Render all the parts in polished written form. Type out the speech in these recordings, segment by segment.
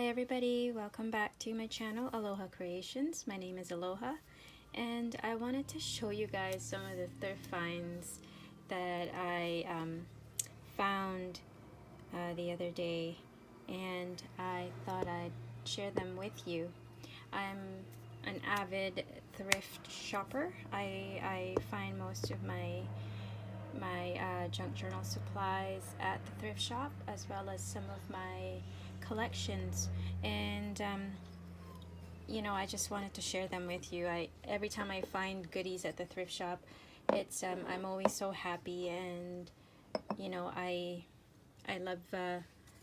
everybody, welcome back to my channel Aloha Creations. My name is Aloha and I wanted to show you guys some of the thrift finds that I found the other day, and I thought I'd share them with you. I'm an avid thrift shopper. I find most of my junk journal supplies at the thrift shop, as well as some of my collections, and you know, I just wanted to share them with you. Every time I find goodies at the thrift shop, it's I'm always so happy, and you know, I love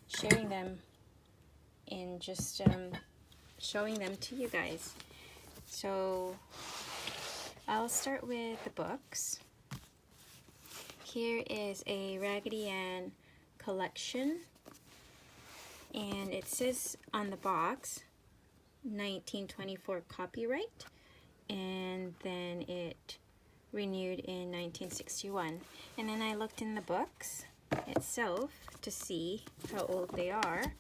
sharing them and just showing them to you guys. So I'll start with the books. Here is a Raggedy Ann collection, and it says on the box 1924 copyright, and then it renewed in 1961. And then I looked in the books itself to see how old they are,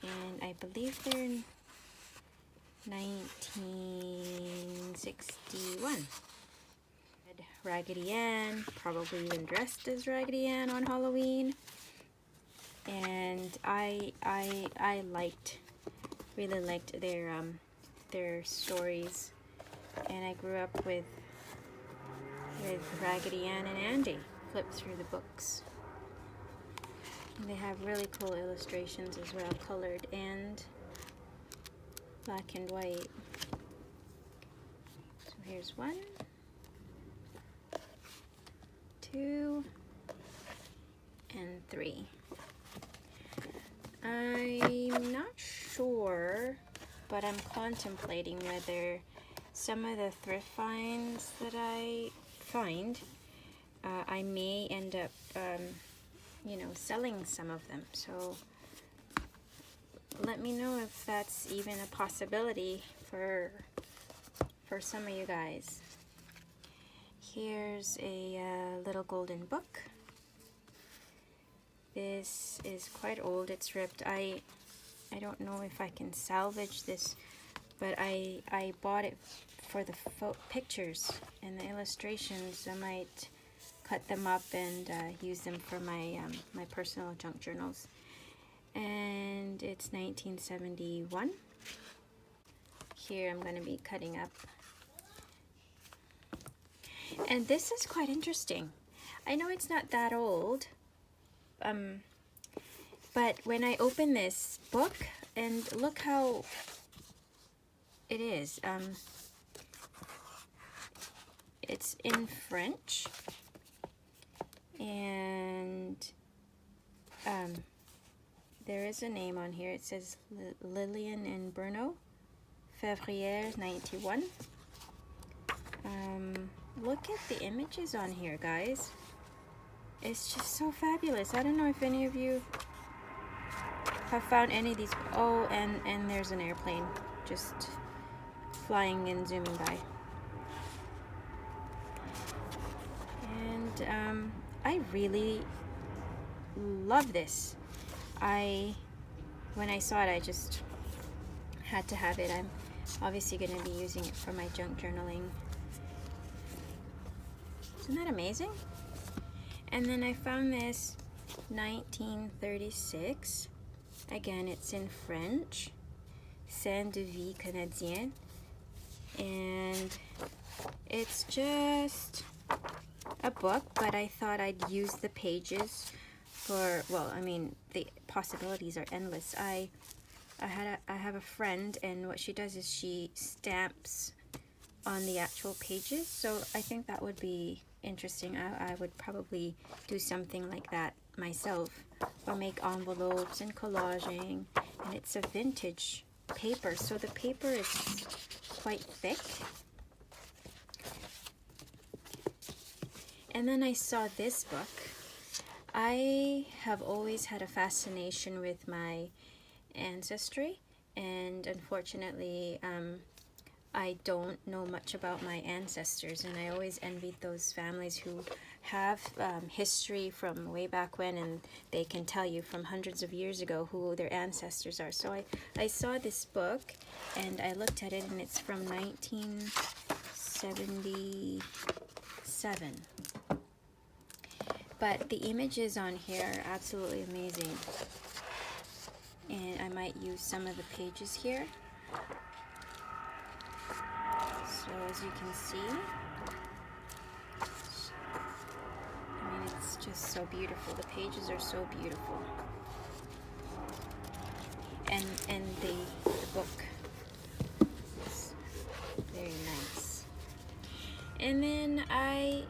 and I believe they're in 1961. Raggedy Ann, probably even dressed as Raggedy Ann on Halloween, and I really liked their stories, and I grew up with Raggedy Ann and Andy. Flip through the books, and they have really cool illustrations as well, colored and black and white. So here's 1, 2, and 3. I'm not sure, but I'm contemplating whether some of the thrift finds that I find, I may end up, you know, selling some of them. So let me know if that's even a possibility for some of you guys. Here's a little golden book. This is quite old. It's ripped. I don't know if I can salvage this, but I bought it for the pictures and the illustrations. I might cut them up and use them for my my personal junk journals. And it's 1971. Here I'm going to be cutting up. And this is quite interesting. I know it's not that old, but when I open this book, and look how it is. It's in French, and there is a name on here. It says Lillian and Bruno, Février 91. Look at the images on here, guys. It's just so fabulous. I don't know if any of you have found any of these. Oh, and there's an airplane just flying and zooming by. And I really love this. When I saw it, I just had to have it. I'm obviously going to be using it for my junk journaling. Isn't that amazing? And then I found this 1936. Again, it's in French. Scène de vie canadienne. And it's just a book, but I thought I'd use the pages for, well, I mean, the possibilities are endless. I have a friend, and what she does is she stamps on the actual pages, so I think that would be interesting. I would probably do something like that myself, or make envelopes and collaging. And it's a vintage paper, so the paper is quite thick. And then I saw this book. I have always had a fascination with my ancestry, and unfortunately I don't know much about my ancestors, and I always envied those families who have history from way back when, and they can tell you from hundreds of years ago who their ancestors are. So I saw this book, and I looked at it, and it's from 1977. But the images on here are absolutely amazing. And I might use some of the pages here. So as you can see, I mean, it's just so beautiful. The pages are so beautiful. And the book is very nice. And then I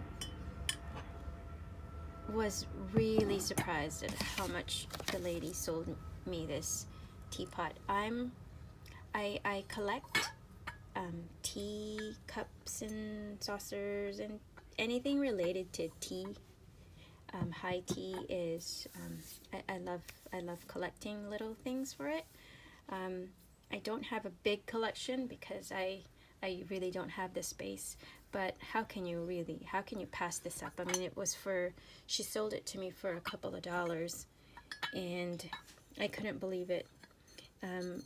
was really surprised at how much the lady sold me this teapot. I collect tea cups and saucers and anything related to tea. High tea is I love collecting little things for it. I don't have a big collection because I really don't have the space. But how can you pass this up? I mean, it was she sold it to me for a couple of dollars, and I couldn't believe it.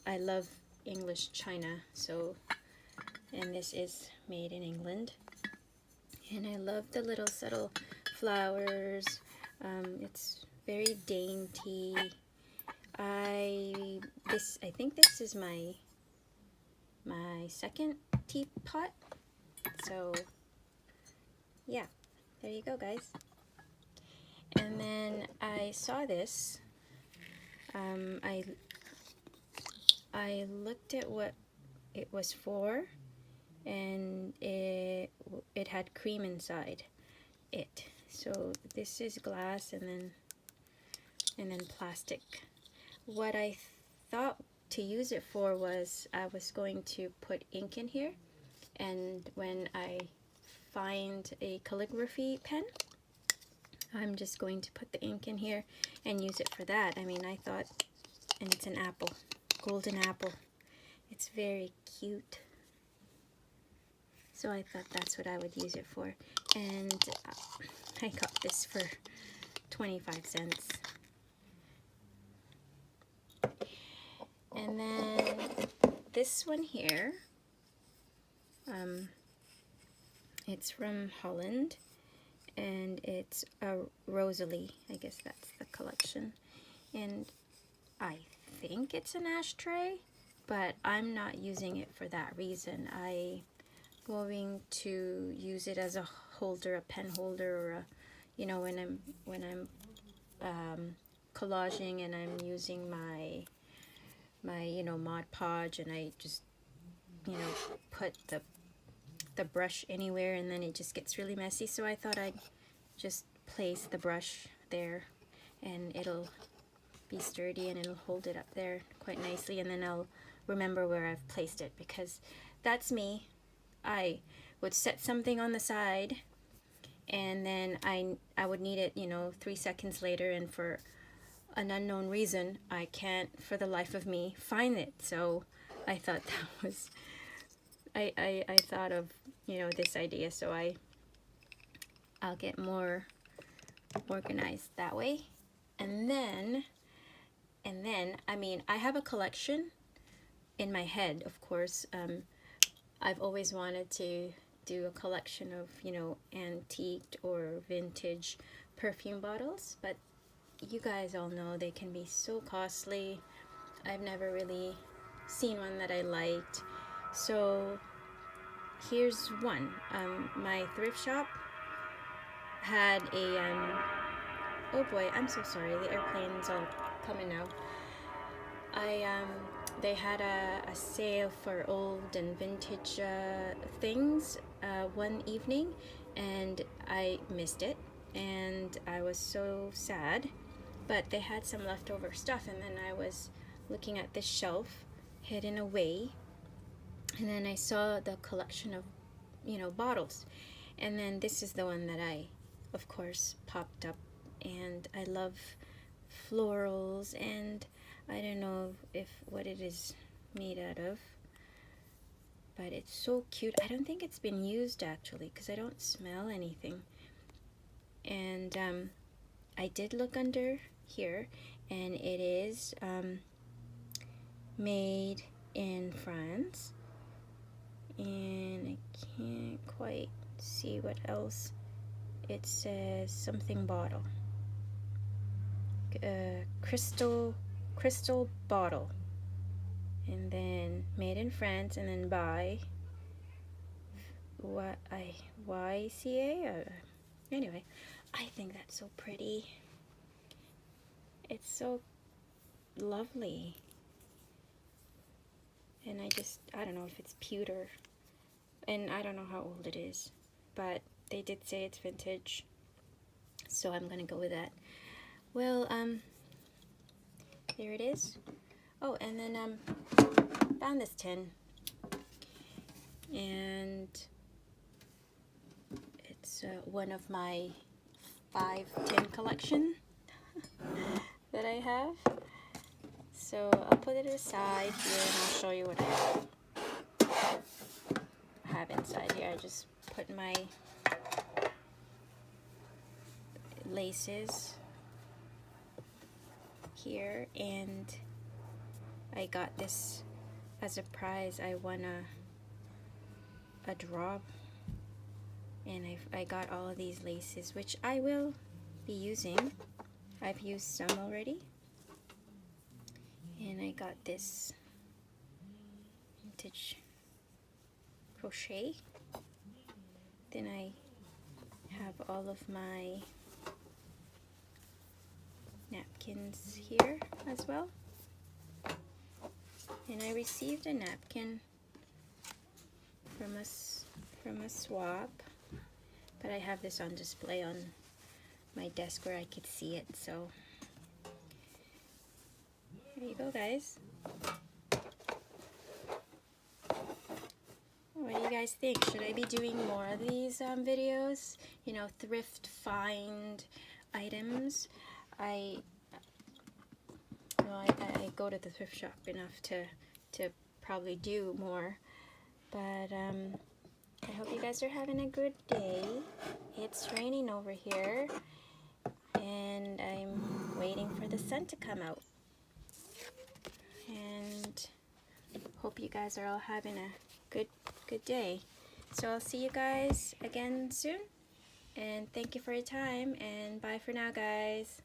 I love English china, and this is made in England. And I love the little subtle flowers. It's very dainty. I think this is my second teapot. So yeah, there you go, guys. And then I saw this. I looked at what it was for, and it had cream inside it. So this is glass and then plastic. What I thought to use it for was I was going to put ink in here, and when I find a calligraphy pen, I'm just going to put the ink in here and use it for that. I mean, I thought, and it's an apple, golden apple. It's very cute. So I thought that's what I would use it for. And I got this for 25 cents. And then this one here, it's from Holland, and it's a Rosalie. I guess that's the collection. And I think it's an ashtray, but I'm not using it for that reason. I'm going to use it as a holder, a pen holder, or a, you know, when I'm collaging and I'm using my Mod Podge, and I just put the brush anywhere, and then it just gets really messy. So I thought I'd just place the brush there, and it'll be sturdy and it'll hold it up there quite nicely, and then I'll remember where I've placed it, because that's me. I would set something on the side, and then I would need it 3 seconds later, and for an unknown reason I can't for the life of me find it. So I thought that was I thought of this idea, so I'll get more organized that way. And then I mean, I have a collection in my head, of course. I've always wanted to do a collection of antiqued or vintage perfume bottles, but you guys all know they can be so costly. I've never really seen one that I liked. So here's one. My thrift shop had a oh boy, I'm so sorry, the airplane's all coming now. They had a sale for old and vintage things one evening, and I missed it, and I was so sad. But they had some leftover stuff, and then I was looking at this shelf hidden away, and then I saw the collection of bottles, and then this is the one that I of course popped up. And I love florals, and I don't know if what it is made out of, but it's so cute. I don't think it's been used actually because I don't smell anything. And I did look under here, and it is made in France, and I can't quite see what else. It says something bottle, crystal bottle, and then made in France, and then by YCA. Anyway, I think that's so pretty. It's so lovely. And I don't know if it's pewter, and I don't know how old it is, but they did say it's vintage, so I'm gonna go with that. Well, there it is. Oh, and then found this tin, and it's one of my 5 tin collection that I have. So I'll put it aside here, and I'll show you what I have inside here. I just put my laces here, and I got this as a prize. I won a draw, and I got all of these laces, which I will be using. I've used some already, and I got this vintage crochet. Then I have all of my napkins here as well, and I received a napkin from a swap, but I have this on display on my desk where I could see it, so there you go, guys. What do you guys think? Should I be doing more of these videos? You know, thrift find items. I go to the thrift shop enough to probably do more, but I hope you guys are having a good day. It's raining over here, and I'm waiting for the sun to come out. And hope you guys are all having a good day. So I'll see you guys again soon, and thank you for your time, and bye for now, guys.